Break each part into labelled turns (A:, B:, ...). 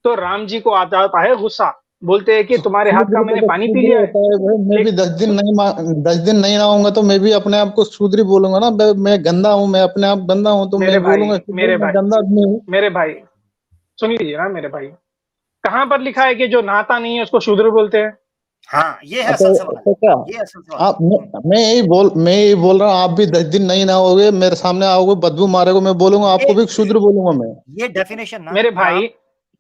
A: तो राम जी को आता आता है गुस्सा, बोलते हैं कि तुम्हारे हाथ का
B: शूद्र
A: मैंने
B: को तो
A: पानी पी
B: शूद्र
A: लिया है।
B: होता है भाई। मैं भी
A: एक
B: 10 दिन
A: सु-
B: नहीं 10 दिन नहीं नहाऊंगा तो मैं भी अपने आप को शूद्र ही बोलूंगा ना। मैं गंदा हूँ, मैं अपने आप गंदा हूँ तो
A: मेरे
B: मैं
A: भाई
B: बोलूंगा कि भाई
A: मेरे
B: मैं
A: भाई
B: गंदा आदमी हूँ।
A: मेरे भाई सुन लीजिए ना मेरे भाई, कहाँ पर लिखा है कि जो नहाता नहीं है उसको शूद्र बोलते हैं?
C: हाँ, ये है असल सवाल।
B: तो क्या
C: ये असल सवाल।
B: आप मैं यही बोल रहा हूँ, आप भी 10 दिन नहीं नहाओगे, मेरे सामने आओगे, बदबू मारोगे, मैं बोलूंगा आपको भी
C: ये
B: शूद्र बोलूंगा मैं।
C: ये डेफिनेशन ना
A: मेरे
C: राम,
A: भाई
C: ये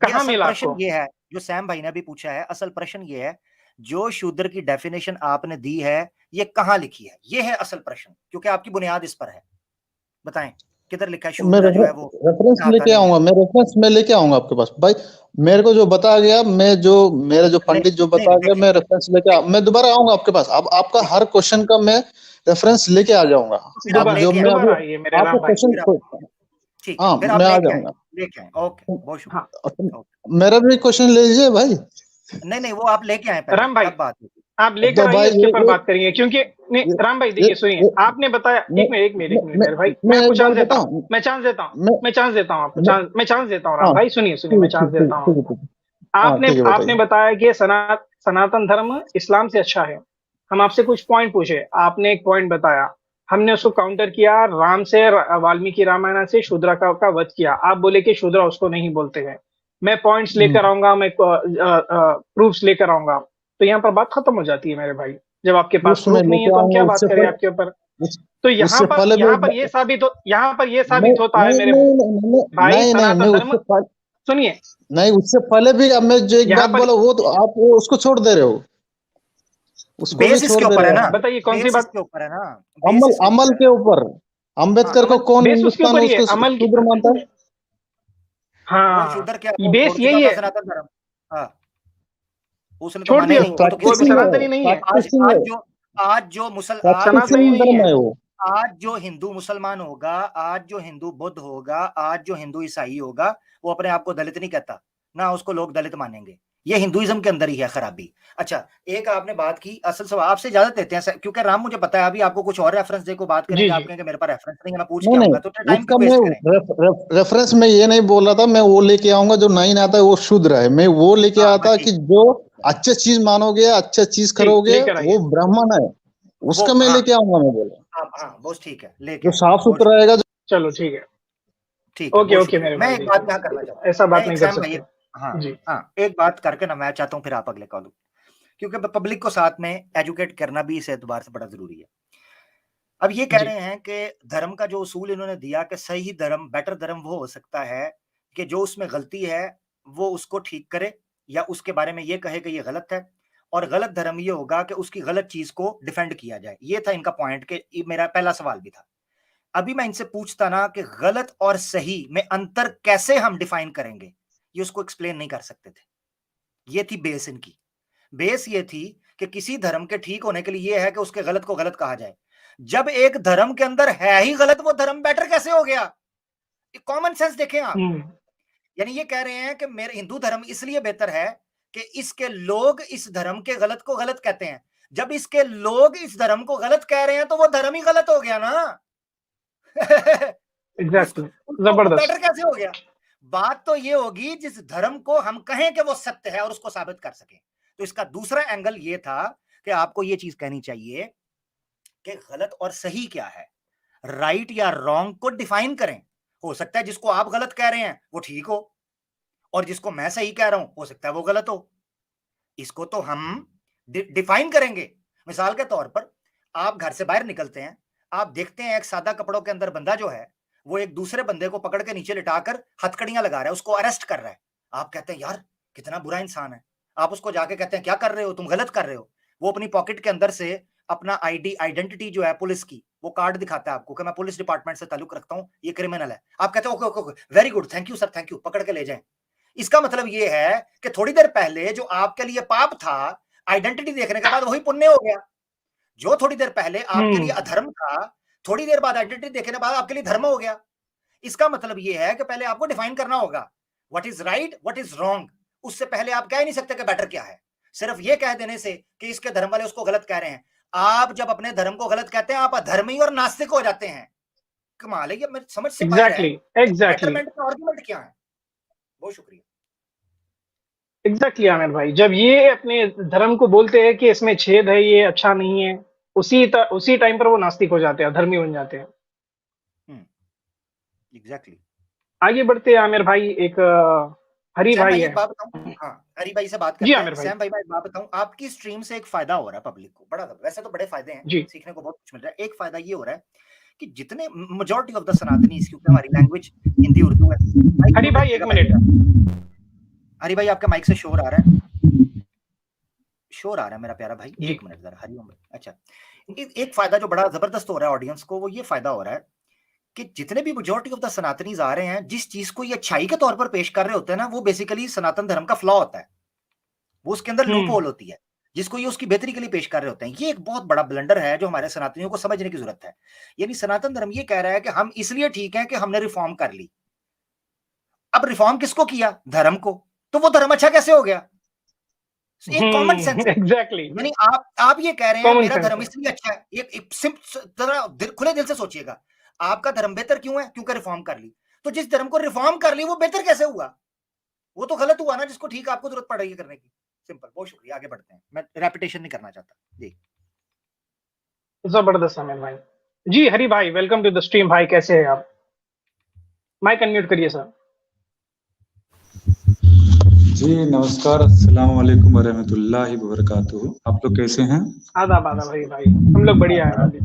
A: कहाँ
C: असल
A: मिला
C: प्रश्न
A: आपको?
C: ये है जो सैम भाई ने भी पूछा है। असल प्रश्न ये है, जो शूद्र की डेफिनेशन आपने दी है ये कहाँ लिखी है, ये है असल प्रश्न, क्योंकि आपकी बुनियाद इस पर है। बताएं किधर लिखा है
B: मैं
C: शूद्र जो है वो
B: रेफरेंस
C: नहाता
B: लेके
C: नहीं है?
B: आऊंगा, मैं रेफरेंस में लेके आऊंगा आपके पास भाई। मेरे को जो बताया गया, मेरा जो
C: नहीं
B: पंडित जो
C: नहीं
B: बता
C: नहीं,
B: गया,
C: देखें
B: मैं रेफरेंस लेके
C: देखें
B: मैं दोबारा आऊंगा आपके पास। अब आपका
C: ठीक है,
B: हर क्वेश्चन का मैं रेफरेंस लेके आ जाऊंगा।
C: तो फिर आप
B: अब जो
C: लेके
B: मैं
C: आए,
B: अभी
A: दोबारा आइए मेरे
B: आपका
A: राम भाई।
B: क्वेश्चन,
C: फिर आप ठीक है,
B: हाँ
C: फिर आप
B: मैं आ
C: लेके आए,
B: जाऊंगा।
C: लेके आए। ओके, बहुत
A: हाँ
C: शुक्रिया। ओके,
B: मेरा भी क्वेश्चन ले लीजिए भाई।
C: नहीं नहीं, वो आप लेके आए पहले
A: राम भाई,
C: तब बात होगी।
A: आप लेकर
B: तो
A: आइए,
B: भाई
A: इसके ऊपर बात करेंगे, क्योंकि नहीं
B: ये,
A: राम भाई
B: ये,
A: देखिए सुनिए,
B: ये,
A: आपने बताया,
B: मैं,
A: एक मिनट मेरे भाई, मैं
B: मैं
A: आपको
B: एक बात
A: चांस देता हूँ,
B: बताऊं।
A: मैं चांस देता हूँ,
B: मैं,
A: मैं चांस देता हूँ आपको,
B: मैं
A: मैं चांस देता हूँ राम
B: हाँ
A: भाई, सुनिए सुनिए, मैं चांस देता हूँ।
B: ठीक है। हाँ
A: आपने
B: ठीक है,
A: आपने
B: बताइए।
A: बताया कि सनातन धर्म इस्लाम से अच्छा है। हम आपसे कुछ पॉइंट पूछे, आपने एक पॉइंट बताया, हमने उसको काउंटर किया, राम से वाल्मीकि रामायण से शूद्र का वध किया, आप बोले कि शूद्र उसको नहीं बोलते हैं। मैं पॉइंट्स लेकर
B: हम्म,
A: आऊंगा, मैं प्रूफ्स लेकर आऊंगा, तो यहाँ पर बात खत्म हो जाती है मेरे भाई। जब आपके पास
B: उसमें
A: प्रूफ नहीं है
B: लेके
A: तो हम
B: आऊंगा।
A: क्या बात करें आपके ऊपर?
B: उस,
A: तो
B: उससे पहले भी
A: यहाँ पर ये
B: नहीं
A: साबित होता है
B: नहीं
A: मेरे
B: नहीं नहीं नहीं
A: भाई,
B: नहीं नहीं, मैं
A: सनातन धर्म,
B: उससे पहले
A: सुनिए,
B: नहीं, उससे पहले भी अब मैं जो एक
A: यहाँ
B: बात
A: पर
B: बोला वो तो आप वो उसको छोड़ दे रहे हो। उसको भी
C: बेस
B: छोड़
C: इसके
B: दे
C: ऊपर है
B: रहे
C: ना,
B: हो।
A: बताइए कौन सी
C: बेस
A: बात?
C: इसके ऊपर है ना, बेस
B: अमल
C: इसके
B: अमल
C: ऊपर है
B: के
C: ना।
B: ऊपर
A: हाँ,
B: अंबेडकर को
A: अमल
B: कौन
A: बेस उसके
B: हिंदुस्तान
A: ऊपर ही है,
B: उसको
A: अमल।
B: शूद्र मानता है?
C: वो
A: हाँ,
C: शूद्र क्या, वो
A: बेस
C: छोड़ चुका
A: यही
C: था
A: है,
C: सनातन धर्म। हाँ, उसने तो
A: छोड़
C: माना ही
A: दिया
C: नहीं, वो तो
A: वो
C: किसी
A: अभी
C: भी
B: प्रैक्टिसिंग है,
A: सनातनी नहीं है,
C: आज
B: प्रैक्टिसिंग है,
C: आज जो मुसल आज जो
A: सनातनी
B: प्रैक्टिसिंग
A: नहीं
B: धर्म
A: है।
B: है वो।
C: आज जो हिंदू मुसलमान होगा, आज जो हिंदू बुद्ध होगा, आज जो हिंदू ईसाई होगा, वो अपने आप को दलित नहीं कहता, ना उसको लोग दलित मानेंगे। ये हिंदुइज्म के अंदर ही है खराबी। अच्छा, एक आपने बात की, असल सवाल आपसे इजाजत लेते हैं क्योंकि राम मुझे पता है अभी आपको कुछ और रेफरेंस दे को बात
A: जी
C: करेंगे, आप
A: जी।
C: कहेंगे मेरे पास रेफरेंस नहीं है, मैं पूछ के
B: नहीं
C: आऊंगा, तो
B: नहीं,
C: टाइम
B: उसका
C: क्यों
B: मैं
C: वेस्ट करें?
B: रेफरेंस में ये नहीं बोल रहा था। मैं वो लेके आऊंगा जो नहीं आता है वो शूद्र है। मैं वो लेके
C: हाँ बस
B: आता कि
C: ठीक,
B: जो अच्छे चीज मानोगे, अच्छे चीज
A: ठीक,
B: करोगे,
A: लेकर
B: वो
A: आइए।
B: ब्राह्मण है।
C: वो
B: उसका मैं
C: हाँ
B: लेके आऊंगा, मैं बोला
C: हाँ हाँ, बस ठीक है, लेके
B: जो
C: आए,
B: साफ
C: बहुत
B: सुथरा
C: शुक्रिया।
B: रहेगा।
A: चलो ठीक है।
C: ठीक है,
A: ओके
C: बहुत
A: ओके
C: शुक्रिया।
A: मेरे
C: मैं
A: भाई,
C: एक बात यहाँ करना
A: देखिए
C: चाहता हूँ,
A: ऐसा
C: मैं
A: बात
C: एक
A: नहीं कर
C: सैम भाई,
A: सकते।
C: हाँ
A: जी
C: हाँ, एक बात करके ना मैं चाहता हूँ फिर आप अगले कॉल, क्योंकि पब्लिक को साथ में एजुकेट करना भी इस एतबार से बड़ा जरूरी है। अब ये कह
A: जी।
C: रहे हैं कि धर्म का जो उसूल इन्होंने दिया कि सही धर्म, बेटर धर्म वो हो सकता है कि जो उसमें गलती है वो उसको ठीक करे, या उसके बारे में ये कहे कि ये गलत है, और गलत धर्म ये होगा कि उसकी गलत चीज को डिफेंड किया जाए। ये था इनका पॉइंट, कि ये मेरा पहला सवाल भी था। अभी मैं इनसे पूछता ना कि गलत और सही में अंतर कैसे हम डिफाइन करेंगे, ये उसको एक्सप्लेन नहीं कर सकते थे। ये थी बेस इनकी। बेस ये थी कि किसी धर्म के ठीक होने के लिए ये है कि उसके गलत को गलत कहा जाए। जब एक धर्म के अंदर है ही गलत, वो धर्म बेटर कैसे हो गया? कॉमन सेंस देखें आप।
A: हम्म।
C: यानी ये कह रहे हैं कि मेरे हिंदू धर्म इसलिए बेहतर है कि इसके लोग इस धर्म के गलत को गलत कहते हैं। जब इसके लोग इस धर्म को गलत कह रहे हैं तो वो धर्म ही गलत हो गया ना।
A: एग्जैक्टली।
C: उसको वो बेटर
A: जबरदस्त।
C: कैसे हो गया? बात तो ये होगी जिस धर्म को हम कहें कि वो सत्य है और उसको साबित कर सके। तो इसका दूसरा एंगल ये था कि आपको ये चीज कहनी चाहिए कि गलत और सही क्या है, राइट या रॉन्ग को डिफाइन करें। हो सकता है जिसको आप गलत कह रहे हैं वो ठीक हो, और जिसको मैं सही कह रहा हूं हो सकता है वो गलत हो। इसको तो हम डिफाइन करेंगे। मिसाल के तौर पर, आप घर से बाहर निकलते हैं, आप देखते हैं एक सादा कपड़ों के अंदर बंदा जो है वो एक दूसरे बंदे को पकड़ के नीचे लिटाकर हथकड़ियां लगा रहा है, उसको अरेस्ट कर रहा है। आप कहते हैं यार कितना बुरा इंसान है। आप उसको जाके कहते हैं क्या कर रहे हो, तुम गलत कर रहे हो। वो अपनी पॉकेट के अंदर से अपना आइडेंटिटी जो है पुलिस की, वो कार्ड दिखाता है आपको कि मैं पुलिस डिपार्टमेंट से ताल्लुक रखता हूं, ये क्रिमिनल है। आप कहते हैं okay okay okay, very good, thank you sir, thank you, पकड़ के ले जाएं। इसका मतलब यह है कि थोड़ी देर पहले जो आपके लिए पाप था, आइडेंटिटी देखने के बाद वही पुण्य हो गया। जो थोड़ी देर पहले आपके लिए
A: हम्म।
C: अधर्म था, थोड़ी देर बाद आइडेंटिटी देखने के बाद आपके लिए धर्म हो गया। इसका मतलब यह है कि पहले आपको डिफाइन करना होगा what is right, what is wrong. उससे पहले आप कह ही नहीं सकते कि बेटर क्या है। सिर्फ यह कह देने से कि इसके धर्म वाले उसको गलत कह रहे हैं, आप जब अपने धर्म को गलत कहते हैं आप अधर्मी और नास्तिक हो जाते हैं। कमाल है, ये मेरी समझ से बाहर है।
A: Exactly exactly.
C: बेटरमेंट का आर्गुमेंट क्या है? बहुत शुक्रिया।
A: एग्जैक्टली आमिर भाई, जब ये अपने धर्म को बोलते हैं कि इसमें छेद है, ये अच्छा नहीं है, उसी टाइम पर वो नास्तिक हो जाते हैं, धर्मी बन जाते हैं।
C: एग्जैक्टली।
A: आगे बढ़ते हैं आमिर भाई, एक हरी
C: सैम
A: भाई
C: भाई
A: है।
C: एक बात बताऊं, हाँ हरी भाई से बात
A: जी
C: करते हैं।
A: आमिर भाई।
C: सैम भाई मैं एक बात बताऊं, आपकी स्ट्रीम से एक फायदा हो रहा है पब्लिक को, बड़ा, वैसे तो बड़े फायदे हैं,
A: जी
C: सीखने को बहुत कुछ मिल रहा है। एक फायदा ये हो रहा है कि जितने मेजॉरिटी ऑफ द सनातनीज, क्योंकि हमारी लैंग्वेज हिंदी उर्दू है। माइक
A: हरी
C: म्यूट
A: भाई, एक
C: रखिएगा
A: मिनट।
C: पहले। हरी भाई आपके माइक से शोर आ रहा है, शोर आ रहा है मेरा प्यारा भाई,
A: जी
C: एक मिनट जरा। हरिओम भाई, अच्छा, एक फायदा जो बड़ा जबरदस्त हो रहा है ऑडियंस को, वो ये फायदा हो रहा है कि जितने भी मेजॉरिटी ऑफ द सनातनीज आ रहे हैं, जिस चीज को ये अच्छाई के तौर पर पेश कर रहे होते हैं ना, वो बेसिकली सनातन धर्म का फ्लॉ होता है, वो उसके अंदर लूप होल होती है, जिसको ये उसकी बेहतरी के लिए पेश कर रहे होते हैं। ये एक बहुत बड़ा ब्लंडर है जो हमारे सनातनियों को समझने की जरूरत है। यानी सनातन धर्म ये कह रहा है कि हम इसलिए ठीक है कि हमने रिफॉर्म कर ली। अब रिफॉर्म किसको किया? धर्म को। तो वो धर्म अच्छा कैसे हो गया? एक कॉमन सेंस है।
A: एग्जैक्टली।
C: यानी आप ये कह रहे हैं
A: कॉमन
C: मेरा
A: सेंस
C: धर्म
A: है।
C: इसलिए अच्छा है, खुले दिल से सोचिएगा, आपका धर्म बेहतर क्यों है? क्योंकि रिफॉर्म कर ली। तो जिस धर्म को रिफॉर्म कर ली वो बेहतर कैसे हुआ? वो तो गलत हुआ ना, जिसको ठीक आपको जरूरत पड़ रही है करने की। सिंपल। बहुत शुक्रिया, आगे बढ़ते हैं, मैं रेपिटेशन नहीं करना चाहता जी।
A: जबरदस्त आमिर भाई। जी हरी भाई, वेलकम टू द स्ट्रीम भाई, कैसे हैं आप? माइक अनम्यूट करिए सर।
D: जी नमस्कार, अस्सलाम वालेकुम वरहमतुल्लाहि वबरकातुहू। आप लोग कैसे हैं?
A: आदाब आदाब हरी भाई, हम लोग बढ़िया है भाई।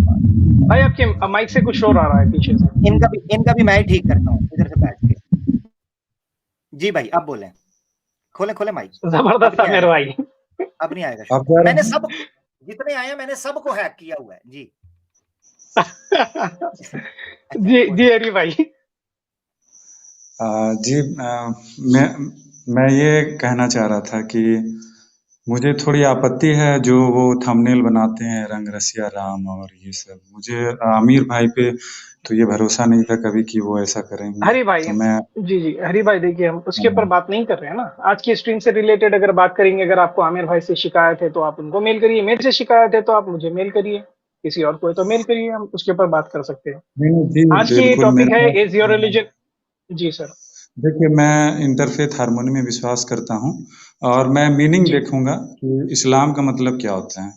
A: भाई आपके माइक से कुछ शोर आ रहा है पीछे से।
C: इनका भी मैं ठीक करता हूँ इधर से बैठ के। जी भाई अब बोलें, खोले खोले माइक।
A: जबरदस्त आमिर भाई।
C: अब नहीं आएगा
D: आप
C: शोर। मैंने सब, जितने आए हैं मैंने सबको हैक किया हुआ है जी।
A: जी जी हरी भाई।
D: जी मैं ये कहना चाह रहा था कि मुझे थोड़ी आपत्ति है जो वो थंबनेल बनाते हैं रंग रसिया राम और ये सब। मुझे आमिर भाई पे तो ये भरोसा नहीं था कभी कि वो ऐसा करेंगे।
A: हरी भाई,
D: तो मैं
A: जी जी हरी भाई, देखिए हम उसके ऊपर बात नहीं कर रहे हैं ना, आज की स्ट्रीम से रिलेटेड अगर बात करेंगे, अगर आपको आमिर भाई से शिकायत है तो आप उनको मेल करिए, मेरे से शिकायत है तो आप मुझे मेल करिए, किसी और को है तो मेल करिए, हम उसके ऊपर बात कर सकते हैं।
D: नहीं, जी
A: आज की
D: बिल्कुल
A: टॉपिक
D: मेरे
A: है
D: पास
A: इज योर रिलीजन। जी सर।
D: देखिए, मैं इंटरफेथ हार्मोनी में विश्वास करता हूँ और मैं मीनिंग
A: जी
D: देखूंगा कि इस्लाम का मतलब क्या होता है।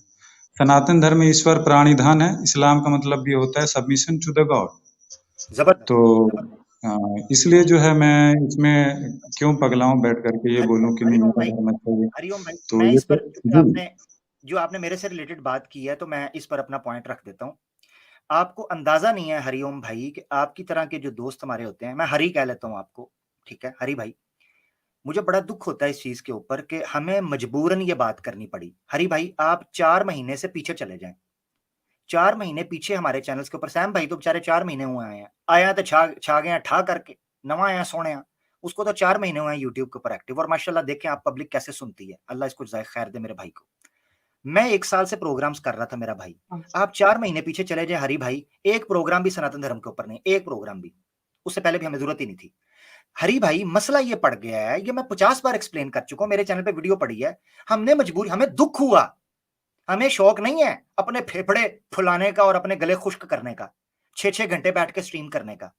D: सनातन धर्म में ईश्वर प्राणिधान है, इस्लाम का मतलब भी होता है सबमिशन टू द गॉड।
C: जबरदस्त।
D: तो इसलिए जो है मैं इसमें क्यों पगलाऊं बैठ करके ये बोलूं कि नहीं
C: हरिओम
D: मेरा
C: भाई,
D: धर्म अच्छा है।
C: हरिओम भाई,
D: तो
C: मैं
D: ये
C: इस
D: तो
C: पर, क्योंकि
D: जी
C: आपने मेरे से रिलेटेड बात की है, तो मैं इस पर अपना पॉइंट रख देता हूँ। आपको अंदाजा नहीं है हरिओम भाई कि आपकी तरह के जो दोस्त हमारे होते हैं, मैं हरी कह लेता हूँ आपको, ठीक है हरी भाई, मुझे बड़ा दुख होता है इस चीज के ऊपर कि हमें मजबूरन ये बात करनी पड़ी। हरी भाई आप 4 महीने से पीछे चले जाएं, 4 महीने पीछे हमारे चैनल्स के ऊपर। सैम भाई तो बेचारे 4 महीने हुए आए हैं, आया तो छा गए ठा करके, नवा आया सोने, उसको तो 4 महीने हुए हैं यूट्यूब के ऊपर एक्टिव, और माशाल्लाह देखें आप पब्लिक कैसे सुनती है, अल्लाह इसको जाए खैर दे मेरे भाई को। मैं 1 साल से प्रोग्राम्स कर रहा था मेरा भाई, आप 4 महीने पीछे चले जाए हरी भाई, एक प्रोग्राम भी सनातन धर्म के ऊपर नहीं, एक प्रोग्राम भी, उससे पहले भी हमें जरूरत ही नहीं थी। हरी भाई मसला ये पड़ गया है, ये मैं 50 बार एक्सप्लेन कर चुका हूं, मेरे चैनल पे वीडियो पड़ी है, हमने मजबूरी, हमें दुख हुआ, हमें शौक नहीं है अपने फेफड़े फुलाने का और अपने गले खुश्क करने का, 6-6 घंटे बैठ के स्ट्रीम करने का।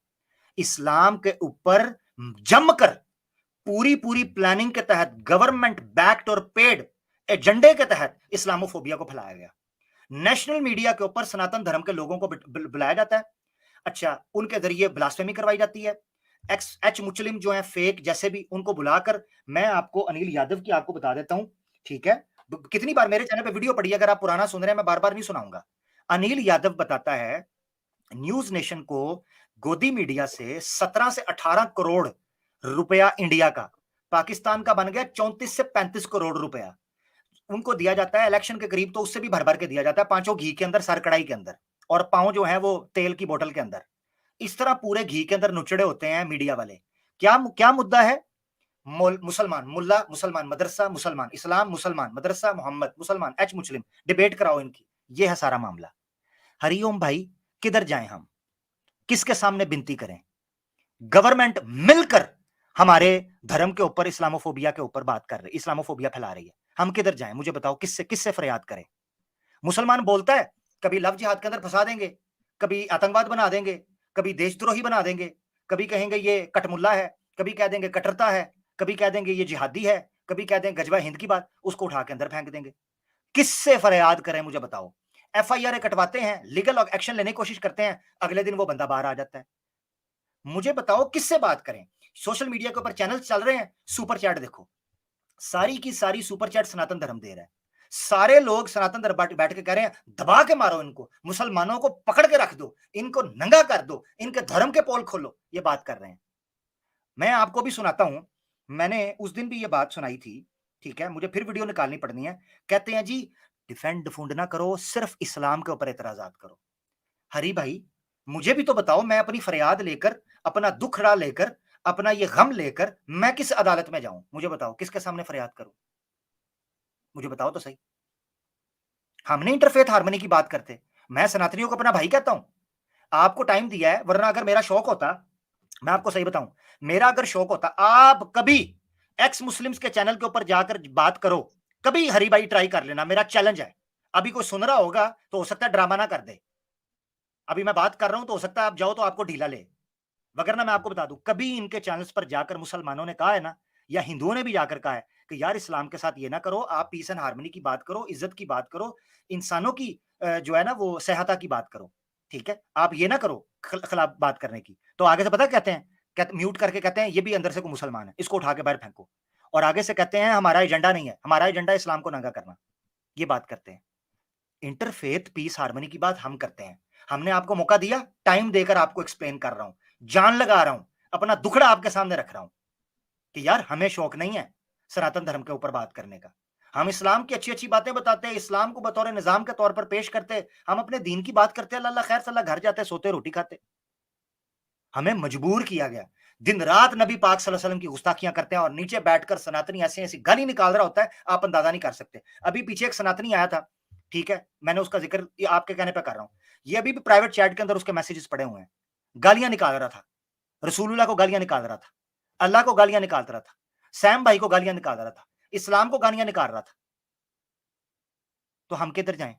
C: इस्लाम के ऊपर जमकर पूरी पूरी प्लानिंग के तहत, गवर्नमेंट बैक्ड और पेड एजेंडे के तहत इस्लामोफोबिया को फैलाया गया। नेशनल मीडिया के ऊपर सनातन धर्म के लोगों को बुलाया जाता है, अच्छा उनके जरिए ब्लास्फेमी करवाई जाती है, एच मुस्लिम जो है फेक जैसे भी, उनको बुलाकर, मैं आपको अनिल यादव की आपको बता देता हूं, ठीक है, कितनी बार मेरे चैनल पे वीडियो पड़ी है, अगर आप पुराना सुन रहे हैं मैं बार बार नहीं सुनाऊंगा। अनिल यादव बताता है न्यूज नेशन को गोदी मीडिया से 17 से 18 करोड़ रुपया इंडिया का, पाकिस्तान का बन गया 34 से 35 करोड़ रुपया, उनको दिया जाता है इलेक्शन के करीब, तो उससे भी भर भर के दिया जाता है, पांचों घी के अंदर, सर कढ़ाई के अंदर, और पांव जो है वो तेल की बोतल के अंदर। इस तरह पूरे घी के अंदर नुचड़े होते हैं मीडिया वाले। क्या क्या मुद्दा है? मुसलमान मुल्ला, मुसलमान मदरसा, मुसलमान इस्लाम, मुसलमान मदरसा, मोहम्मद मुसलमान, एच मुस्लिम, डिबेट कराओ इनकी, ये है सारा मामला। हरिओम भाई किधर जाएं हम, किसके सामने विनती करें? गवर्नमेंट मिलकर हमारे धर्म के ऊपर इस्लामोफोबिया के ऊपर बात कर रही, इस्लामोफोबिया फैला रही है, हम किधर जाएं? मुझे बताओ, किससे किससे फरियाद करें? मुसलमान बोलता है कभी लव जिहाद के अंदर फंसा देंगे, कभी आतंकवाद बना देंगे, कभी देशद्रोही बना देंगे, कभी कहेंगे ये कटमुल्ला है, कभी कह देंगे कट्टरता है, कभी कह देंगे ये जिहादी है, कभी कहते हैं गजवा हिंद की बात, उसको उठा के अंदर फेंक देंगे। किससे फरियाद करें मुझे बताओ? FIR कटवाते हैं, लीगल एक्शन लेने की कोशिश करते हैं, अगले दिन वो बंदा बाहर आ जाता है। मुझे बताओ किससे बात करें? सोशल मीडिया के ऊपर चैनल चल रहे हैं, सुपर चैट देखो, सारी की सारी सुपर चैट सनातन धर्म दे रहा है। सारे लोग सनातन धर्म बैठ के कह रहे हैं दबा के मारो इनको, मुसलमानों को पकड़ के रख दो, इनको नंगा कर दो, इनके धर्म के पोल खोलो, ये बात कर रहे हैं। मैं आपको भी सुनाता हूं, मैंने उस दिन भी ये बात सुनाई थी, ठीक है, मुझे फिर वीडियो निकालनी पड़नी है। कहते हैं जी डिफेंड डिफुंड ना करो, सिर्फ इस्लाम के ऊपर एतराजात करो। हरी भाई मुझे भी तो बताओ, मैं अपनी फरियाद लेकर, अपना दुखड़ा लेकर, अपना ये गम लेकर मैं किस अदालत में जाऊं? मुझे बताओ किसके सामने फरियाद करूं? मुझे बताओ तो सही। हमने इंटरफेथ हार्मनी की बात करते, मैं सनातनियों को अपना भाई कहता हूं। आपको टाइम दिया है, वरना अगर मेरा शौक होता, मैं आपको सही बताऊं, मेरा अगर शौक होता, आप कभी एक्स मुस्लिम्स के चैनल के ऊपर जाकर बात करो, कभी हरी भाई ट्राई कर लेना, मेरा चैलेंज है। अभी कोई सुन रहा होगा तो हो सकता है ड्रामा ना कर दे, अभी मैं बात कर रहा हूं तो हो सकता है आप जाओ तो आपको ढीला ले, वगरना मैं आपको बता दूं, कभी इनके चैनल्स पर जाकर मुसलमानों ने कहा है ना, या हिंदुओं ने भी जाकर कहा है कि यार इस्लाम के साथ ये ना करो, आप पीस एंड हार्मनी की बात करो, इज्जत की बात करो, इंसानों की जो है ना वो सहायता की बात करो, ठीक है, आप ये ना करो खिलाफ बात करने की। तो आगे से पता कहते हैं, म्यूट करके कहते हैं ये भी अंदर से कोई मुसलमान है, इसको उठा के बाहर फेंको, और आगे से कहते हैं हमारा एजेंडा नहीं है, हमारा एजेंडा इस्लाम को नंगा करना, ये बात करते हैं। इंटरफेथ पीस हार्मनी की बात हम करते हैं, हमने आपको मौका दिया, टाइम देकर आपको एक्सप्लेन कर रहा हूं, जान लगा रहा हूं, अपना दुखड़ा आपके सामने रख रहा हूं कि यार हमें शौक नहीं है सनातन धर्म के ऊपर बात करने का, हम इस्लाम की अच्छी अच्छी बातें बताते हैं, इस्लाम को बतौर निजाम के तौर पर पेश करते, हम अपने दीन की बात करते हैं, अल्लाह खैर सल्लाह, घर जाते सोते रोटी खाते। हमें मजबूर किया गया, दिन रात नबी पाक सल्लल्लाहु अलैहि वसल्लम की गुस्ताखियां करते हैं, और नीचे बैठकर सनातनी ऐसी ऐसी गाली निकाल रहा होता है, आप अंदाजा नहीं कर सकते। अभी पीछे एक सनातनी आया था, ठीक है, मैंने उसका जिक्र आपके कहने पर कर रहा हूं, ये अभी भी प्राइवेट चैट के अंदर उसके मैसेजेस पड़े हुए हैं, गालियां निकाल रहा था, रसूलुल्लाह को गालियां निकाल रहा था, अल्लाह को गालियां निकाल रहा था, सैम भाई को गालियां निकाल रहा था, इस्लाम को गालियां निकाल रहा था। तो हम किधर जाएं?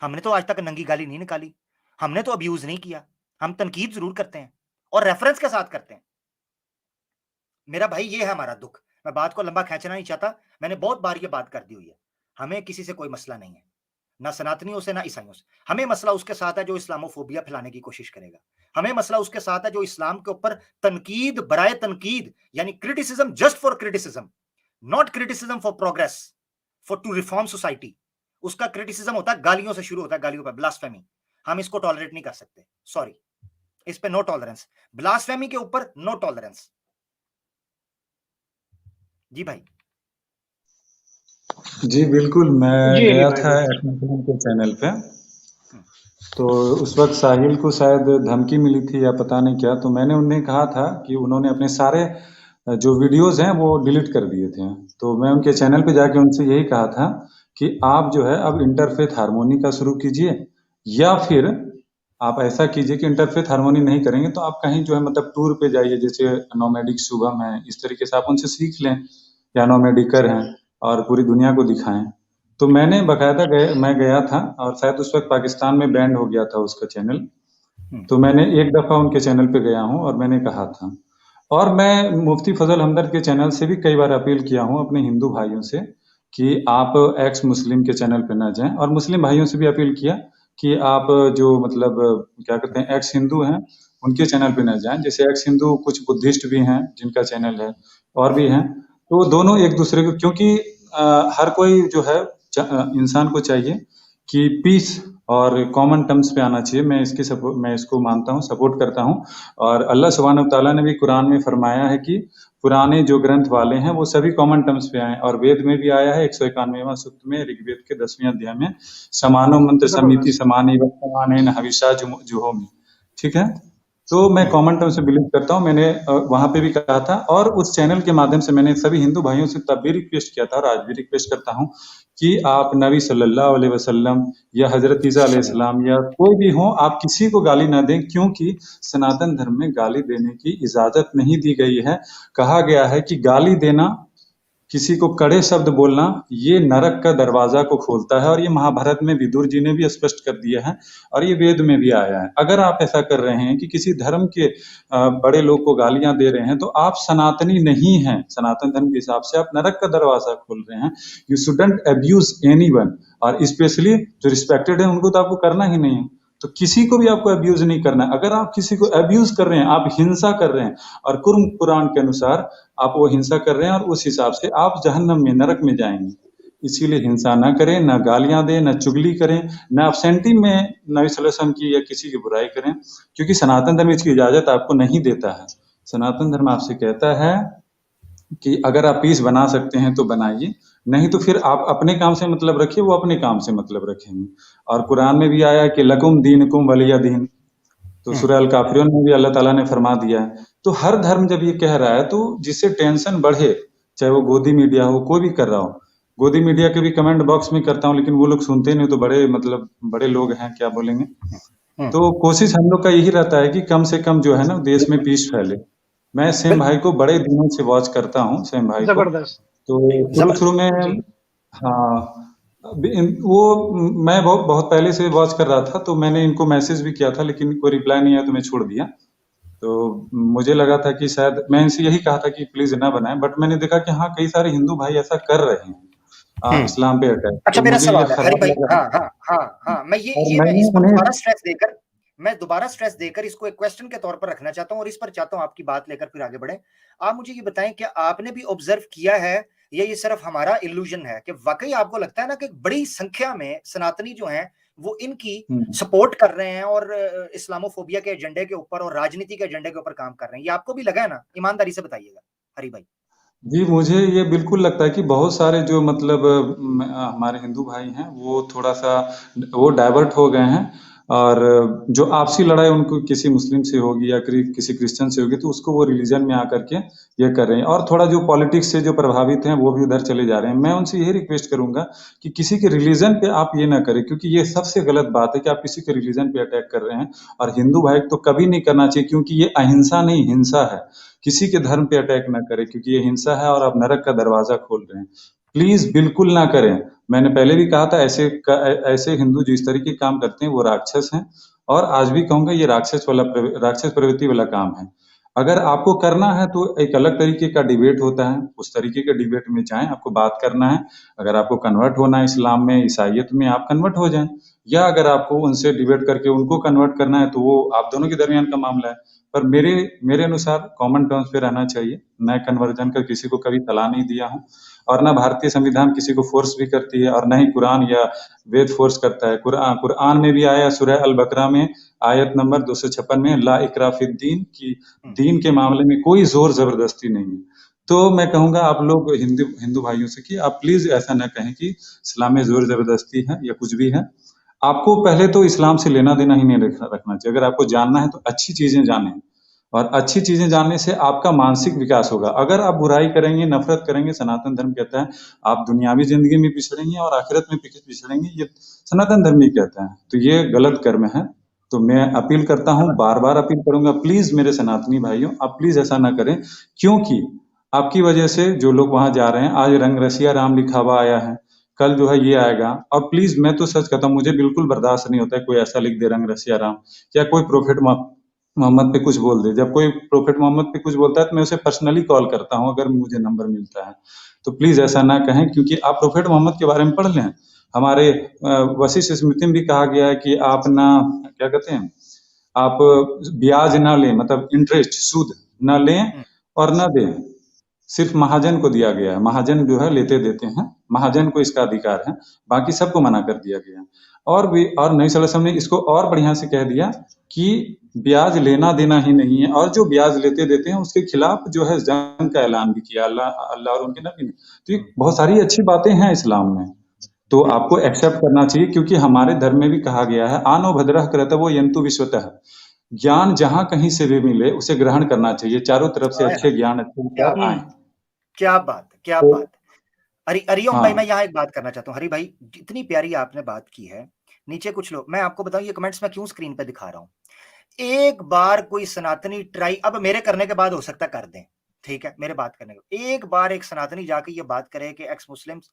C: हमने तो आज तक नंगी गाली नहीं निकाली, हमने तो अब्यूज नहीं किया, हम तनकीद जरूर करते हैं और रेफरेंस के साथ करते हैं। मेरा भाई ये है हमारा दुख, मैं बात को लंबा खींचना नहीं चाहता, मैंने बहुत बार ये बात कर दी हुई है। हमें किसी से कोई मसला नहीं है, ना सनातनियों से ना ईसाइयों से, हमें मसला उसके साथ है जो इस्लामोफोबिया फैलाने की कोशिश करेगा, हमें मसला उसके साथ है जो इस्लाम के ऊपर तनकीद बराए तनकीद, यानी criticism just for criticism, not criticism for progress, for to reform society, उसका क्रिटिसिज्म होता है गालियों से शुरू होता है, गालियों पर ब्लास्फेमी, हम इसको टॉलरेट नहीं कर सकते, सॉरी, इस पे नो टॉलरेंस, ब्लास्फेमी के ऊपर नो टॉलरेंस। जी भाई।
D: जी बिल्कुल, मैं
A: जी
D: गया
A: भाई,
D: था एक्स मुस्लिम के चैनल पे, तो उस वक्त साहिल को शायद धमकी मिली थी या पता नहीं क्या, तो मैंने उन्हें कहा था कि उन्होंने अपने सारे जो वीडियोस हैं वो डिलीट कर दिए थे। तो मैं उनके चैनल पे जाके उनसे यही कहा था कि आप जो है अब इंटरफेथ हार्मोनी का शुरू कीजिए, या फिर आप ऐसा कीजिए कि इंटरफेथ हार्मोनी नहीं करेंगे तो आप कहीं जो है मतलब टूर पे जाइए, जैसे नोमैडिक शुभम है, इस तरीके से आप उनसे सीख लें, या नोमैडिकर हैं, और पूरी दुनिया को दिखाएं। तो मैंने बकायदा मैं गया था, और शायद उस वक्त पाकिस्तान में बैंड हो गया था उसका चैनल, तो मैंने एक दफा उनके चैनल पे गया हूँ और मैंने कहा था, और मैं मुफ्ती फजल हमदर्द के चैनल से भी कई बार अपील किया हूँ अपने हिंदू भाइयों से कि आप एक्स मुस्लिम के चैनल पे ना जाएं, और मुस्लिम भाइयों से भी अपील किया कि आप जो मतलब क्या कहते हैं एक्स हिंदू हैं उनके चैनल पे ना जाएं। जैसे एक्स हिंदू कुछ बुद्धिस्ट भी हैं जिनका चैनल है, और भी हैं, तो दोनों एक दूसरे को, क्योंकि हर कोई जो है इंसान को चाहिए कि पीस और कॉमन टर्म्स पे आना चाहिए। मैं इसको मानता हूँ, सपोर्ट करता हूँ। और अल्लाह सुब्हानहू व तआला ने भी कुरान में फरमाया है कि पुराने जो ग्रंथ वाले हैं वो सभी कॉमन टर्म्स पे आए, और वेद में भी आया है 191वां सूक्त में, ऋग्वेद के 10वें अध्याय में, समानो मंत्र समिति समानी समानेन हविषा जुहोमि, ठीक है। तो मैं कॉमन टर्म से बिलीव करता हूँ, मैंने वहां पे भी कहा था, और उस चैनल के माध्यम से मैंने सभी हिंदू भाइयों से तब भी रिक्वेस्ट किया था और आज भी रिक्वेस्ट करता हूँ कि आप नबी सल्लल्लाहु अलैहि वसल्लम या हजरत ईसा अलैहिस्सलाम या कोई भी हो, आप किसी को गाली ना दें, क्योंकि सनातन धर्म में गाली देने की इजाजत नहीं दी गई है। कहा गया है कि गाली देना किसी को कड़े शब्द बोलना ये नरक का दरवाजा को खोलता है, और ये महाभारत में विदुर जी ने भी स्पष्ट कर दिया है और ये वेद में भी आया है। अगर आप ऐसा कर रहे हैं कि किसी धर्म के बड़े लोग को गालियां दे रहे हैं तो आप सनातनी नहीं हैं। सनातन धर्म के हिसाब से आप नरक का दरवाजा खोल रहे हैं। यू शुडंट अब्यूज एनीवन, और स्पेशली जो रिस्पेक्टेड है उनको तो आपको करना ही नहीं है। तो किसी को भी आपको अब्यूज नहीं करना है। अगर आप किसी को अब्यूज कर रहे हैं, आप हिंसा कर रहे हैं, और कुरान के अनुसार आप वो हिंसा कर रहे हैं, और उस हिसाब से आप जहन्नम में, नरक में जाएंगे। इसीलिए हिंसा ना करें, ना गालियां दें, ना चुगली करें, ना अपसेंटी में नबी सल्लल्लाहु अलैहि वसल्लम की या किसी की बुराई करें, क्योंकि सनातन धर्म इसकी इजाजत आपको नहीं देता है। सनातन धर्म आपसे कहता है कि अगर आप पीस बना सकते हैं तो बनाइए, नहीं तो फिर आप अपने काम से मतलब रखिए, वो अपने काम से मतलब रखेंगे। और कुरान में भी आया है कि लकुम दीनुकुम वलिया दीन, तो सूरह अल काफिरून में भी अल्लाह ताला ने फरमा दिया है। तो हर धर्म जब ये कह रहा है तो जिससे टेंशन बढ़े, चाहे वो गोदी मीडिया हो, कोई भी कर रहा हो। गोदी मीडिया के भी कमेंट बॉक्स में करता हूँ, लेकिन वो लोग सुनते नहीं, तो बड़े मतलब बड़े लोग हैं, क्या बोलेंगे। तो कोशिश हम लोग का यही रहता है कि कम से कम जो है ना देश में पीस फैले। मैं सेम भाई को बड़े दिनों से वॉच करता हूँ, सेम भाई को,
A: जबरदस्त।
D: तो शुरू में
A: जी।
D: हाँ वो मैं बहुत पहले से वॉच कर रहा था, तो मैंने इनको मैसेज भी किया था, लेकिन कोई रिप्लाई नहीं आया तो मैं छोड़ दिया। तो मुझे लगा था कि शायद मैं इनसे यही कहा था कि प्लीज ना बनाएं, बट मैंने देखा कि हाँ कई सारे हिंदू भाई ऐसा कर रहे हैं इस्लाम पे अटैक।
C: अच्छा,
D: तो
C: मेरा
D: मुझे ये
C: सवाल है हरि
D: खराब
C: भाई,
D: लगा।
C: हाँ, मैं
D: और
C: मैं
D: मैंने
C: इस पर
D: उन्हें
C: दोबारा स्ट्रेस देकर इसको एक क्वेश्चन के तौर पर रखना चाहता हूँ, और इस पर चाहता हूँ आपकी बात लेकर फिर आगे बढ़े। आप मुझे ये बताएं, क्या आपने भी ऑब्जर्व किया है या ये सिर्फ हमारा इल्यूजन है कि वाकई आपको लगता है ना कि बड़ी संख्या में सनातनी जो हैं वो इनकी सपोर्ट कर रहे हैं और इस्लामोफोबिया के एजेंडे के ऊपर और राजनीति के एजेंडे के ऊपर काम कर रहे हैं? ये आपको भी लगा है ना? ईमानदारी से बताइएगा हरि भाई।
D: जी, मुझे ये बिल्कुल लगता है कि बहुत सारे जो मतलब हमारे हिंदू भाई हैं वो थोड़ा-सा वो डाइवर्ट हो गए हैं, और जो आपसी लड़ाई उनको किसी मुस्लिम से होगी या किसी क्रिश्चियन से होगी, तो उसको वो रिलीजन में आकर के ये कर रहे हैं, और थोड़ा जो पॉलिटिक्स से जो प्रभावित हैं वो भी उधर चले जा रहे हैं। मैं उनसे यही रिक्वेस्ट करूंगा कि किसी के रिलीजन पे आप ये ना करें, क्योंकि ये सबसे गलत बात है कि आप किसी के रिलीजन पे अटैक कर रहे हैं। और हिंदू भाई तो कभी नहीं करना चाहिए, क्योंकि ये अहिंसा नहीं, हिंसा है। किसी के धर्म पे अटैक ना करें, क्योंकि ये हिंसा है और आप नरक का दरवाजा खोल रहे हैं। प्लीज बिल्कुल ना करें। मैंने पहले भी कहा था, ऐसे हिंदू जो इस तरीके के काम करते हैं वो राक्षस हैं, और आज भी कहूंगा ये राक्षस प्रवृत्ति वाला काम है। अगर आपको करना है तो एक अलग तरीके का डिबेट होता है, उस तरीके के डिबेट में जाएं। आपको बात करना है, अगर आपको कन्वर्ट होना है इस्लाम में, ईसाइयत में, आप कन्वर्ट हो जाएं, या अगर आपको उनसे डिबेट करके उनको कन्वर्ट करना है तो वो आप दोनों के दरमियान का मामला है। पर मेरे अनुसार कॉमन टर्म्स पे रहना चाहिए। मैं कन्वर्जन का किसी को कभी सलाह नहीं दिया हूँ, और ना भारतीय संविधान किसी को फोर्स भी करती है, और ना ही कुरान या वेद फोर्स करता है। कुरान में भी आया, सूरह अल बकरा में आयत नंबर 256 में, ला इकरा फिद्दीन, की दीन के मामले में कोई जोर जबरदस्ती नहीं है। तो मैं कहूंगा आप लोग हिंदू भाइयों से कि आप प्लीज ऐसा ना कहें कि इस्लाम में जोर जबरदस्ती है या कुछ भी है। आपको पहले तो इस्लाम से लेना देना ही नहीं रखना चाहिए। अगर आपको जानना है तो अच्छी चीजें जानें, और अच्छी चीजें जानने से आपका मानसिक विकास होगा। अगर आप बुराई करेंगे, नफरत करेंगे, सनातन धर्म कहता है आप दुनियावी जिंदगी में पिछड़ेंगे और आखिरत में पिछड़ेंगे, ये सनातन धर्म ही कहता है। तो ये गलत कर्म है। तो मैं अपील करता हूँ, बार बार अपील करूंगा, प्लीज मेरे सनातनी भाइयों, आप प्लीज ऐसा ना करें, क्योंकि आपकी वजह से जो लोग वहां जा रहे हैं, आज रंग रसिया राम लिखा हुआ आया है, कल जो है ये आएगा। और प्लीज मैं तो सच कहता हूँ, मुझे बिल्कुल बर्दाश्त नहीं होता है कोई ऐसा लिख दे रंग रसिया राम, या कोई प्रोफेट मोहम्मद पे कुछ बोल दे। जब कोई प्रोफेट मोहम्मद पे कुछ बोलता है तो मैं उसे पर्सनली कॉल करता हूँ, अगर मुझे नंबर मिलता है तो। प्लीज ऐसा ना कहें, क्योंकि आप प्रोफेट मोहम्मद के बारे में पढ़ लें। हमारे वशिष्ठ स्मृति में भी कहा गया है कि आप ना, क्या कहते हैं, आप ब्याज ना लें, मतलब इंटरेस्ट, सूद ना लें और ना दें। सिर्फ महाजन को दिया गया है, महाजन जो है लेते देते हैं, महाजन को इसका अधिकार है, बाकी सबको मना कर दिया गया। और नबी सल्लल्लाहु अलैहि वसल्लम ने इसको और बढ़िया से कह दिया कि ब्याज लेना देना ही नहीं है, और जो ब्याज लेते देते हैं उसके खिलाफ जो है जंग का ऐलान भी किया अल्लाह और उनके नबी ने। तो ये बहुत सारी अच्छी बातें हैं इस्लाम में, तो आपको एक्सेप्ट करना चाहिए, क्योंकि हमारे धर्म में भी कहा गया है, आनो भद्रः कर्तव्यो यन्तु विश्वतः। ज्ञान जहां कहीं से भी मिले उसे ग्रहण करना चाहिए, चारों तरफ से अच्छे ज्ञान, अच्छे विचार आए।
C: क्या बात, क्या
D: तो
C: बात। हरिओम भाई,
D: हाँ,
C: मैं यहाँ एक बात करना चाहता हूँ। हरि भाई, जितनी प्यारी आपने बात की है, नीचे कुछ लोग, मैं आपको बताऊं ये कमेंट्स मैं क्यों स्क्रीन पे दिखा रहा हूँ। एक बार कोई सनातनी ट्राई, अब मेरे करने के बाद हो सकता कर दें, ठीक है, मेरे बात करने को एक बार एक सनातनी जाके ये बात करे कि एक्स मुस्लिम्स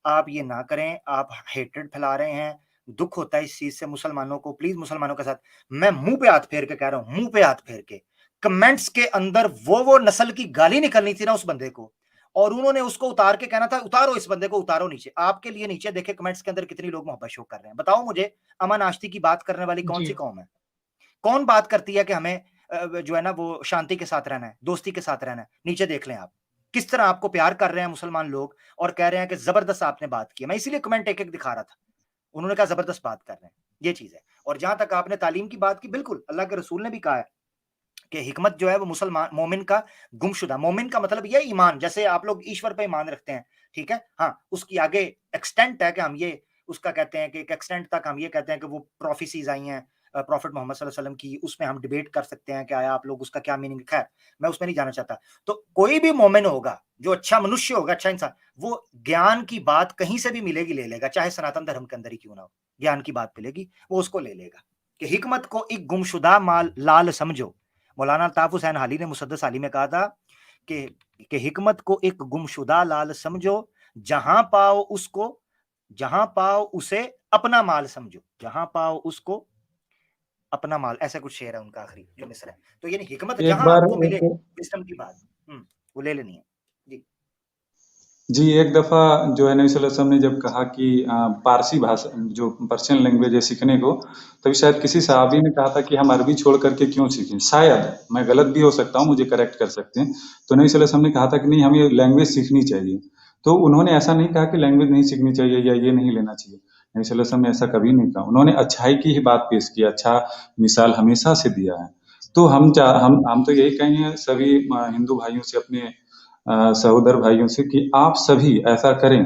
C: आप ये ना करें, आप हेट्रेड फैला रहे हैं, दुख होता है इस चीज से मुसलमानों को, प्लीज मुसलमानों के साथ, मैं मुंह पे हाथ फेर के कह रहा हूं, मुंह पे हाथ फेर के, कमेंट्स के अंदर वो नस्ल की गाली निकलनी थी ना उस बंदे को, और उन्होंने उसको उतार के कहना था उतारो इस बंदे को, उतारो नीचे। आपके लिए नीचे देखे कमेंट्स के अंदर कितनी लोग मोहब्बत शो कर रहे हैं। बताओ मुझे, अमन आश्ती की बात करने वाली कौन
A: जी
C: सी कौम है? कौन बात करती है कि हमें जो है ना वो शांति के साथ रहना है, दोस्ती के साथ रहना है? नीचे देख लें आप किस तरह आपको प्यार कर रहे हैं मुसलमान लोग, और कह रहे हैं कि जबरदस्त आपने बात की। मैं इसीलिए कमेंट एक एक दिखा रहा था, उन्होंने कहा जबरदस्त बात कर रहे हैं, ये चीज है। और जहां तक आपने तालीम की बात की, बिल्कुल अल्लाह के रसूल ने भी कहा है कि हिकमत जो है वो मुसलमान मोमिन का गुमशुदा, मोमिन का मतलब ये ईमान, जैसे आप लोग ईश्वर पे ईमान रखते हैं, ठीक है, हाँ उसकी आगे एक्सटेंट है कि हम ये उसका कहते हैं कि एक एक्सटेंट तक हम ये कहते हैं कि वो प्रोफेसीज आई हैं प्रॉफिट मोहम्मद सल्लल्लाहु अलैहि वसल्लम की, उसमें हम डिबेट कर सकते हैं कि आया आप लोग उसका क्या मीनिंग, खैर मैं उसमें नहीं जाना चाहता। तो कोई भी मोमिन होगा जो अच्छा मनुष्य होगा, अच्छा इंसान, वो ज्ञान की बात कहीं से भी मिलेगी ले लेगा, चाहे सनातन धर्म के अंदर ही क्यों ना हो, ज्ञान की बात मिलेगी वो उसको ले लेगा। कि हिकमत को एक गुमशुदा माल लाल समझो। मौलाना अल्ताफ हुसैन हाली ने मुसद्दस हाली में कहा था कि हिकमत को एक गुमशुदा लाल समझो, जहां पाओ उसको, जहां पाओ उसे अपना माल समझो, जहां पाओ उसको अपना माल, ऐसा कुछ शेर है उनका आखिरी जो मिसर है। तो यानी हिकमत
B: एक
C: जहां
B: बार
C: आपको मिले,
B: एक,
C: विजडम की बात वो ले लेनी है जी।
D: जी, एक दफ़ा जो है नबी सल्लल्लाहु अलैहि वसल्लम ने जब कहा कि पारसी भाषा जो पर्शियन लैंग्वेज है सीखने को, तभी शायद किसी सहाबी ने कहा था कि हम अरबी छोड़ करके क्यों सीखें? शायद, मैं गलत भी हो सकता हूँ, मुझे करेक्ट कर सकते हैं। तो नबी सल्लल्लाहु अलैहि वसल्लम ने कहा था कि नहीं, हमें लैंग्वेज सीखनी चाहिए। तो उन्होंने ऐसा नहीं कहा कि लैंग्वेज नहीं सीखनी चाहिए या ये नहीं लेना चाहिए। नबी सल्लल्लाहु अलैहि वसल्लम ने ऐसा कभी नहीं कहा। उन्होंने अच्छाई की ही बात पेश की, अच्छा मिसाल हमेशा से दिया है। तो हम तो यही कहेंगे सभी हिंदू भाइयों से, अपने सहोदर भाइयों से, कि आप सभी ऐसा करें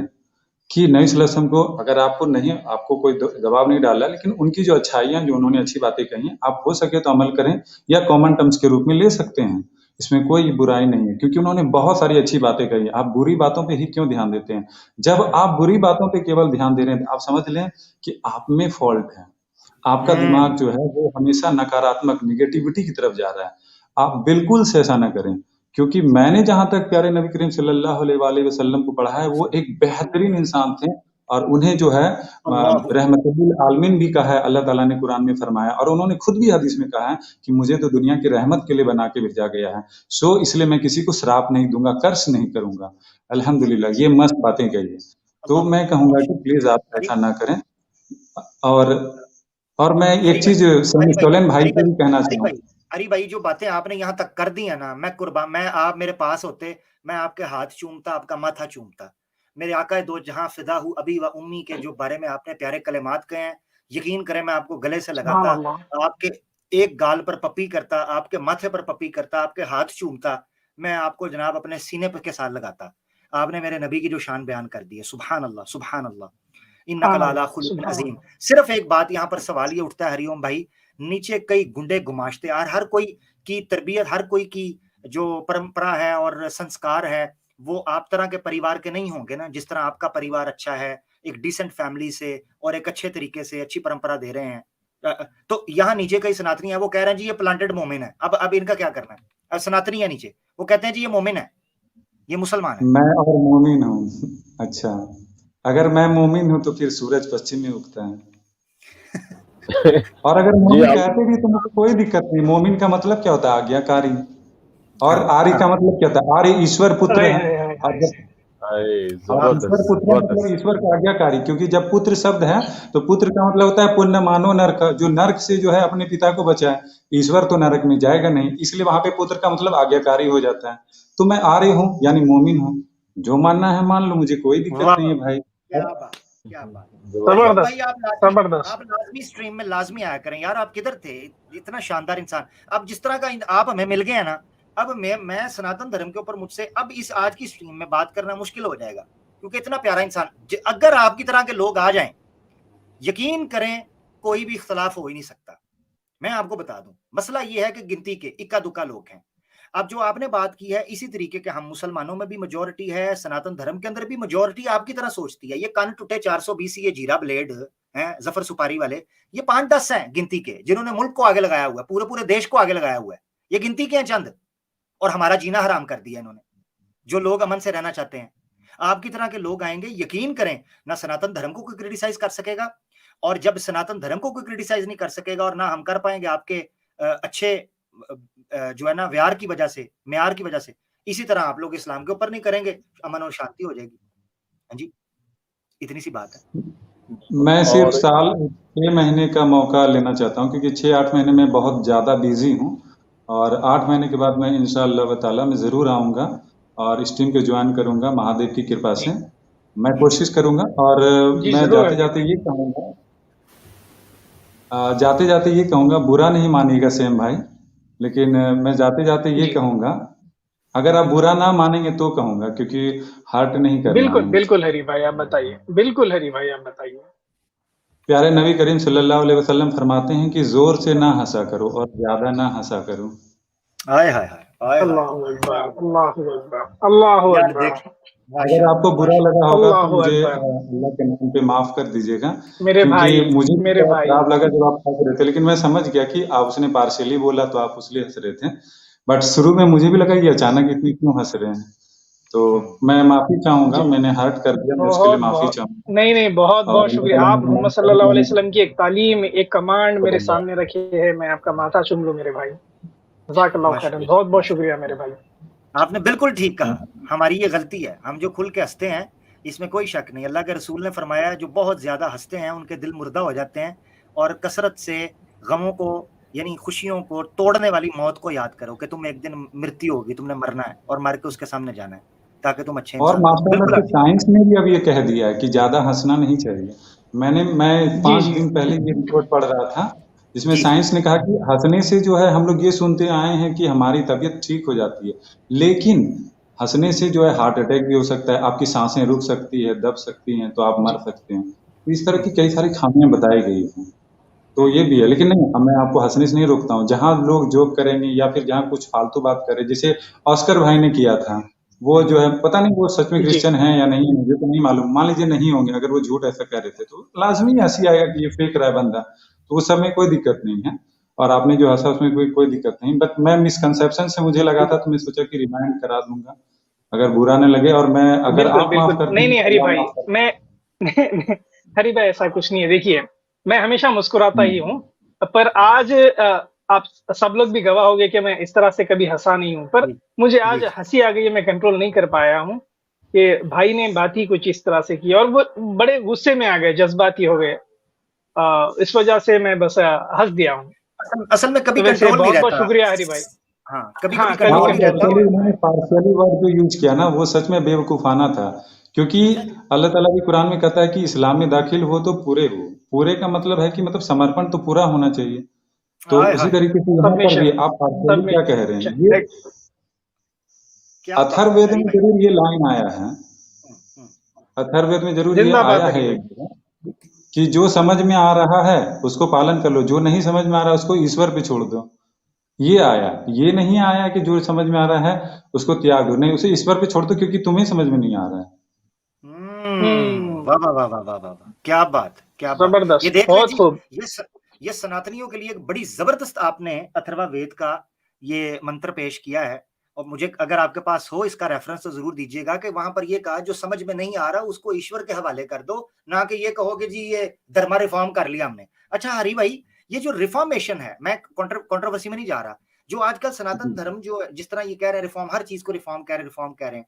D: कि नबी सल्लल्लाहु अलैहि वसल्लम को, अगर आपको नहीं, आपको कोई दबाव नहीं डाला, लेकिन उनकी जो अच्छाइयाँ, जो उन्होंने अच्छी बातें कही हैं, आप हो सके तो अमल करें, या कॉमन टर्म्स के रूप में ले सकते हैं। इसमें कोई बुराई नहीं है, क्योंकि उन्होंने बहुत सारी अच्छी बातें कही। आप बुरी बातों पे ही क्यों ध्यान देते हैं? जब आप बुरी बातों पे केवल ध्यान दे रहे हैं, तो आप समझ लें कि आप में फॉल्ट है। आपका दिमाग जो है वो हमेशा नकारात्मक, नेगेटिविटी की तरफ जा रहा है। आप बिल्कुल से ऐसा ना करें, क्योंकि मैंने जहाँ तक प्यारे नबी करीम सल्लल्लाहु अलैहि वसल्लम को पढ़ा है, वो एक बेहतरीन इंसान थे, और उन्हें जो है
C: अल्लाह
D: रहमतुल आलमीन भी कहा है, अल्लाह ताला ने कुरान में फरमाया, और उन्होंने खुद भी हदीस में कहा है कि मुझे तो दुनिया की रहमत के लिए बना के भेजा गया है, सो इसलिए मैं किसी को श्राप नहीं दूंगा, कर्ज नहीं करूंगा। अल्हम्दुलिल्लाह, ये मस्त बातें कही है। तो मैं कहूंगा कि प्लीज आप
C: हरी
D: ऐसा ना करें। और और मैं
C: हरी
D: एक
C: भाई,
D: चीज
C: हरी भाई,
D: सोलन भाई
C: हरी
D: को
C: भाई,
D: भी कहना
C: हरी
D: चाहूंगा।
C: भाई, हरी भाई, जो बातें आपने यहाँ तक कर दी है ना, मैं आप मेरे पास होते, मैं आपके हाथ चूमता, आपका माथा चूमता। मेरे आका दो जहां फिदा हूँ अभी व उम्मी के जो बारे में आपने प्यारे कलेमात कहे हैं, यकीन करें मैं आपको गले से
A: सुभान
C: लगाता,
A: अल्लाह।
C: आपके एक गाल पर पप्पी करता, आपके माथे पर पप्पी करता, आपके हाथ चूमता, मैं आपको जनाब अपने सीने पर के साथ लगाता। आपने मेरे नबी की जो शान बयान कर दी है, सुभान अल्लाह, सुभान अल्लाह, इन्नका
A: सुभान
C: लाला
A: अल्लाह।
C: खुलुक़िन
A: सुभान
C: अज़ीम।
A: अल्लाह।
C: सिर्फ एक बात यहाँ पर सवाल ये उठता है हरिओम भाई, नीचे कई गुंडे गुमाश्ते, और हर कोई की तरबियत, हर कोई की जो परंपरा है और संस्कार है, वो आप तरह के परिवार के नहीं होंगे ना, जिस तरह आपका परिवार अच्छा है, एक डिसेंट फैमिली से और एक अच्छे तरीके से अच्छी परंपरा दे रहे हैं। तो यहाँ नीचे कई सनातनी है, वो कह रहे हैं जी ये प्लांटेड मोमिन है। अब इनका क्या करना है? अब सनातनी है नीचे, वो कहते हैं जी ये मोमिन है, ये मुसलमान है।
D: मैं और मोमिन हूँ। अच्छा, अगर मैं मोमिन हूँ तो फिर सूरज पश्चिम में उगता है। और अगर
B: जी
D: मोमिन
B: आप
D: कहते भी तो मुझे कोई दिक्कत नहीं। मोमिन का मतलब क्या होता है? आज्ञाकारी। और
C: हाँ
D: आर्य
C: हाँ
D: का मतलब क्या होता है? आर्य ईश्वर पुत्र
A: हाय
D: है।
A: हाय हाय
D: और
A: हाय।
D: जब और
C: हाँ
D: ईश्वर
B: जबरदस्त
D: पुत्र है मतलब
B: जबरदस्त।
D: ईश्वर का आज्ञाकारी, क्योंकि जब पुत्र शब्द है तो पुत्र का मतलब होता है पुण्य मानो नरक, जो नरक से जो है अपने पिता को बचाए। ईश्वर तो नरक में जाएगा नहीं, इसलिए वहां पे पुत्र का मतलब आज्ञाकारी हो जाता है। तो मैं आर्य हूँ, यानी मोमिन हूँ। जो मानना है मान लो, मुझे कोई दिक्कत नहीं
A: वाह।
D: है भाई।
C: क्या बात, क्या बात।
B: जबरदस्त।
C: हरिओम भाई,
A: जबरदस्त। जबरदस्त।
C: आप लाजमी स्ट्रीम में लाजमी आया करें यार, आप किधर थे? इतना शानदार इंसान, अब जिस तरह का आप हमें मिल गए हैं ना, अब मैं सनातन धर्म के ऊपर मुझसे अब इस आज की स्ट्रीम में बात करना मुश्किल हो जाएगा, क्योंकि इतना प्यारा इंसान, अगर आपकी तरह के लोग आ जाएं, यकीन करें कोई भी इख्तलाफ हो ही नहीं सकता। मैं आपको बता दूं, मसला ये है कि गिनती के इक्का दुक्का लोग हैं। अब जो आपने बात की है, इसी तरीके के हम मुसलमानों में भी मेजोरिटी है, सनातन धर्म के अंदर भी मेजोरिटी आपकी तरह सोचती है। ये कान टूटे 420, ये जीरा ब्लेड हैं, जफर सुपारी वाले, ये 5-10 हैं गिनती के, जिन्होंने मुल्क को आगे लगाया हुआ है, पूरे पूरे देश को आगे लगाया हुआ है। ये गिनती के हैं चंद, और हमारा जीना हराम कर दिया इन्होंने, जो लोग अमन से रहना चाहते हैं। आपकी तरह के लोग आएंगे, यकीन करें, ना सनातन धर्म को कोई क्रिटिसाइज कर सकेगा, और जब सनातन धर्म को कोई क्रिटिसाइज नहीं कर सकेगा और ना हम कर पाएंगे आपके अच्छे जो है ना व्यवहार की वजह से, म्यार की वजह से, इसी तरह आप लोग इस्लाम के ऊपर नहीं करेंगे, अमन और शांति हो जाएगी। हाँ जी, इतनी सी बात है।
D: मैं सिर्फ
B: और
D: साल 6 महीने का मौका लेना चाहता हूँ, क्योंकि 6-8 महीने में बहुत ज़्यादा बिजी हूँ, और 8 महीने के बाद मैं इंशाअल्लाह ताला मैं ज़रूर आऊँगा और इस टीम को ज्वाइन करूँगा महादेव की कृपा से। मैं कोशिश करूँगा, और
A: जी
D: मैं
A: जरूर
D: जाते जाते ये कहूँगा, जाते जाते ये कहूँगा, बुरा नहीं मानिएगा सेम भाई, लेकिन मैं जाते जाते ये
A: जी
D: कहूँगा, अगर आप बुरा ना मानेंगे तो कहूँगा, क्योंकि हर्ट नहीं करना
A: बिल्कुल
D: है मुझे।
A: बिल्कुल हरी भाई आप बताइए, बिल्कुल हरी भाई आप बताइए।
D: प्यारे नबी करीम सल्लल्लाहु अलैहि वसल्लम फरमाते हैं कि जोर से ना हंसा करो और ज्यादा ना हंसा करो।
C: हाय हाय हाय हाय हाय।
A: अल्लाहु अकबर, अल्लाहु अकबर, अल्लाहु
C: यार
A: अकबर,
C: देखिए,
D: अगर आपको बुरा लगा होगा तो
A: अल्लाहु
D: मुझे
A: अकबर।
D: अल्लाह के नाम पे माफ कर दीजिएगा,
A: मेरे
D: क्योंकि
A: भाई,
D: मुझे भी
A: मेरे
D: थोड़ा
A: भाई,
D: खराब लगा जब आप हंस रहे थे, लेकिन मैं समझ गया कि आप उसने पार्शियली बोला तो आप उसलिए हंस रहे थे। बट शुरू में मुझे भी लगा कि अचानक इतनी क्यों हंस रहे हैं, तो मैं माफी चाहूंगा,
A: जी
D: मैंने हर्ट कर दिया, मैं उसके लिए
A: बहुत
D: माफी
A: बहुत,
D: चाहूंगा।
A: नहीं नहीं, बहुत
D: और
A: बहुत
D: अल्लाह
A: शुक्रिया।
D: ताला
A: आप
D: मुझे
A: मोहम्मद
D: माफ
A: सल्लल्लाहु अलैहि
D: करेगा।
A: वसल्लम की एक तालीम, एक कमांड मेरे सामने रखी है, मैं आपका माथा चूम लूं मेरे भाई। जज़ाकल्लाहु खैरन, बहुत बहुत शुक्रिया मेरे भाई।
C: आपने बिल्कुल ठीक कहा, हमारी ये गलती है, हम जो खुल के हंसते हैं इसमें कोई शक नहीं। अल्लाह के रसूल ने फरमाया जो बहुत ज्यादा हंसते हैं उनके दिल मुर्दा हो जाते हैं, और कसरत से गमों को यानी खुशियों को तोड़ने वाली मौत को याद करो कि तुम एक दिन मृत्यु होगी, तुमने मरना है और मर के उसके सामने जाना है, ताकि तुम अच्छे
D: और
C: इंसान बनो।
D: माशाल्लाह
C: बिल्कुल
D: से
C: आप
D: साइंस ने भी अब ये कह दिया है कि ज्यादा हंसना नहीं चाहिए। मैं
A: जी
D: 5
A: जी
D: दिन पहले ये रिपोर्ट पढ़ रहा था, जिसमें
C: जी जी
D: साइंस ने कहा कि हंसने से जो है, हम लोग ये सुनते आए हैं कि हमारी तबीयत ठीक हो जाती है, लेकिन हंसने से जो है हार्ट अटैक भी हो सकता है, आपकी सांसें रुक सकती है, दब सकती हैं, तो आप मर
A: जी
D: सकते हैं। तो इस तरह की कई सारी खामियां बताई गई हैं, तो ये भी है। लेकिन नहीं, मैं आपको हंसने से नहीं रोकता हूँ। जहां लोग जोक करेंगे या फिर जहां कुछ फालतू बात करें, जैसे ऑस्कर भाई ने किया था, वो जो है पता नहीं वो सच में
A: जी
D: क्रिश्चियन है या नहीं है, मुझे तो नहीं मालूम। मान लीजिए नहीं होंगे, अगर वो झूठ ऐसा कह रहे थे तो लाजमी हंसी आएगा कि ये फेक रहा है बंदा, तो उस समय कोई दिक्कत नहीं है। और आपने जो हंसा उसमें कोई दिक्कत नहीं, बट मैं मिसकंसेप्शन से मुझे लगा था, तो मैं सोचा कि रिमाइंड करा दूंगा, अगर बुरा न लगे। और मैं, अगर
A: बिल्कुल
D: आप माफ
A: बिल्कुल,
D: कर
A: नहीं
D: देंगे
A: नहीं
D: तो
A: हरी
D: अल्लाह
A: भाई,
D: माफ कर
A: मैं हरी भाई ऐसा कुछ नहीं है। देखिए, मैं हमेशा मुस्कुराता ही हूँ, पर आज आप सब लोग भी गवाह हो गए कि मैं इस तरह से कभी हंसा नहीं हूँ, पर
C: जी
A: मुझे आज
C: जी
A: हंसी आ गई है, मैं कंट्रोल नहीं कर पाया हूँ कि भाई ने बात ही कुछ इस तरह से की और वो बड़े गुस्से में आ गए, जज्बाती हो गए। इस वजह से मैं बस हंस दिया हूँ।
C: असल में कभी
A: तो वैसे
C: कंट्रोल नहीं
A: बहुत बहुत
C: रहता।
A: शुक्रिया हरी भाई।
C: हाँ, कभी
A: हाँ
C: कभी
A: कभी
D: हाँ,
C: कंट्रोल नहीं
A: कंट्रोल
C: रहता।
A: नहीं
D: एक्चुअली
A: रहता।
D: उन्होंने पार्शियली वर्ड जो यूज किया ना, वो सच में बेवकूफाना था, क्योंकि अल्लाह ताला भी कुरान में कहता है कि इस्लाम में दाखिल हो तो पूरे हो। पूरे का मतलब है कि मतलब समर्पण तो पूरा होना चाहिए। तो
C: हाय
D: उसी
C: हाय,
D: तरीके से यहाँ पर भी
A: सबमिशन,
D: आप पार्शियली क्या कह रहे हैं, ये
A: सबमिशन।
C: क्या बात है
D: अथर्ववेद
C: हरी
D: में
C: भाई।
D: जरूर ये लाइन आया है,
C: हम्म।
D: अथर्ववेद में जरूर ये
A: जिंदाबाद
D: आया
A: हरी
D: है
A: भाई।
D: एक जगह, कि जो समझ में आ रहा है उसको पालन कर लो, जो नहीं समझ में आ रहा है उसको ईश्वर पे छोड़ दो। ये आया, ये नहीं आया कि जो समझ में आ रहा है उसको त्याग दो, नहीं, उसे ईश्वर पे छोड़ दो, क्योंकि तुम्हें समझ में नहीं आ रहा है।
C: वाह वाह वाह वाह वाह वाह, क्या बात, क्या बात। ये
A: जबरदस्त,
C: देख लें
A: बहुत
C: जी,
A: खूब।
C: ये सनातनियों के लिए एक बड़ी जबरदस्त आपने अथर्वा वेद का ये मंत्र पेश किया है। और मुझे अगर आपके पास हो इसका रेफरेंस तो जरूर दीजिएगा कि वहां पर ये कहा जो समझ में नहीं आ रहा उसको ईश्वर के हवाले कर दो, ना कि ये कहो कि जी ये धर्मा रिफॉर्म कर लिया हमने। अच्छा हरी भाई, ये जो रिफॉर्मेशन है, मैं कंट्रोवर्सी में नहीं जा रहा, जो आजकल सनातन धर्म जो जिस तरह ये कह रहे हैं रिफॉर्म, हर चीज को रिफॉर्म कह रहे हैं,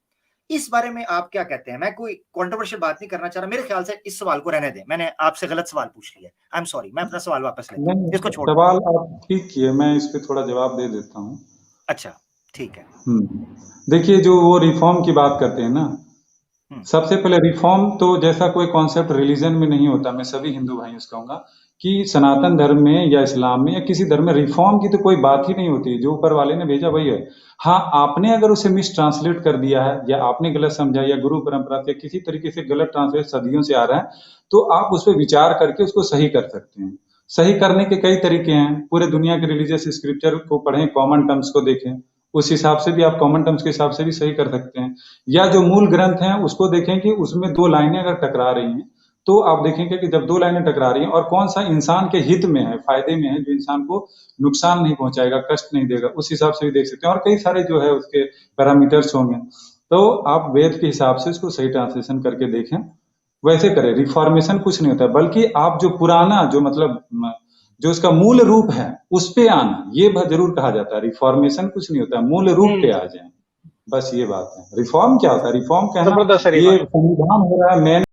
C: इस बारे में आप क्या कहते हैं? मैं कोई कंट्रोवर्शियल बात नहीं करना चाह रहा, मेरे ख्याल से इस सवाल को रहने दें, मैंने आपसे गलत सवाल पूछ लिया, आई एम सॉरी, मैं अपना सवाल वापस लेता हूँ, इसको
D: नहीं,
C: छोड़ दें।
D: सवाल आप ठीक किए, मैं इस पे थोड़ा जवाब दे देता हूँ।
C: अच्छा, ठीक है।
D: देखिए, जो वो रिफॉर्म की बात करते हैं ना,
C: हम्म,
D: सबसे पहले रिफॉर्म तो जैसा कोई कॉन्सेप्ट रिलीजन में नहीं होता। मैं सभी हिंदू भाइयों से कहूंगा कि सनातन धर्म में या इस्लाम में या किसी धर्म में रिफॉर्म की तो कोई बात ही नहीं होती। जो ऊपर वाले ने भेजा वही है। हाँ, आपने अगर उसे मिस ट्रांसलेट कर दिया है, या आपने गलत समझा, या गुरु परंपरा से किसी तरीके से गलत ट्रांसलेट सदियों से आ रहा है, तो आप उस पर विचार करके उसको सही कर सकते हैं। सही करने के कई तरीके हैं। पूरे दुनिया के रिलीजियस स्क्रिप्चर को पढ़ें, कॉमन टर्म्स को देखें, उस हिसाब से भी आप कॉमन टर्म्स के हिसाब से भी सही कर सकते हैं। या जो मूल ग्रंथ हैं उसको देखें कि उसमें दो लाइनें अगर टकरा रही हैं तो आप देखेंगे कि जब दो लाइनें टकरा रही हैं और कौन सा इंसान के हित में है, फायदे में है, जो इंसान को नुकसान नहीं पहुंचाएगा, कष्ट नहीं देगा, उस हिसाब से भी देख सकते हैं। और कई सारे जो है उसके पैरामीटर्स होंगे, तो आप वेद के हिसाब से उसको सही ट्रांसलेशन करके देखें, वैसे करें। रिफॉर्मेशन कुछ नहीं होता है, बल्कि आप जो पुराना जो मतलब जो उसका मूल रूप है उस पे आना, ये जरूर कहा जाता है। रिफॉर्मेशन कुछ नहीं होता है, मूल रूप पे आ जाए, बस ये बात है। रिफॉर्म क्या होता है? रिफॉर्म कहना
A: जबरदस्त है
D: ये
A: रिफॉर्म।
D: संविधान हो रहा है, मैंने